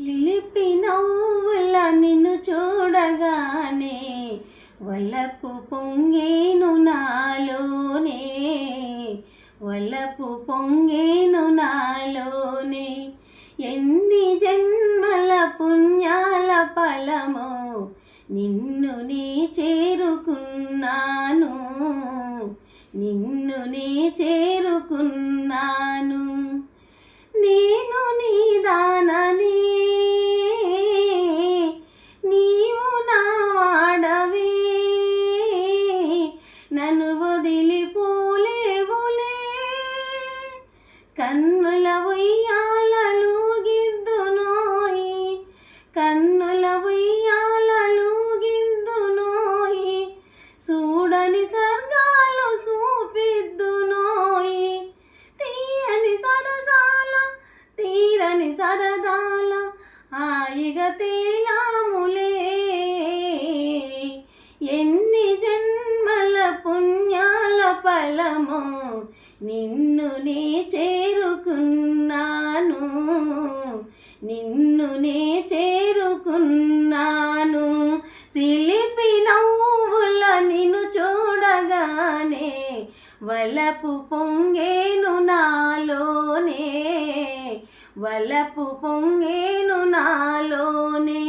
చిలిపి నవ్వుల నిన్ను చూడగానే వలపు పొంగేను నాలోనే, వలపు పొంగేను నాలోనే. ఎన్ని జన్మల పుణ్యాల ఫలమో నిన్ను నీ చేరుకున్నాను, నిన్ను నీ చేరుకున్నాను. నేను నీ దానని, నీవు నా వాడవి, నన్ను వదిలిపోలేవులే. కన్నుల ఉయ్యాలలుగిద్దునోయి, కన్నుల ఉయ్యాలలుగిద్దునోయి, చూడని స్వర్గాలు చూపిద్దునోయి. తీయని సరసాల తీరని సరదాల హాయిగా తేలాములే. ఎన్ని జన్మల పుణ్యాల ఫలమో నిన్ను నీ చేరుకున్నాను, నిన్ను నీ చేరుకున్నాను. సిలిపి నవ్వుల నిన్ను చూడగానే వలపు పొంగేను నాలోనే, వలపు పొంగేను నాలోనే.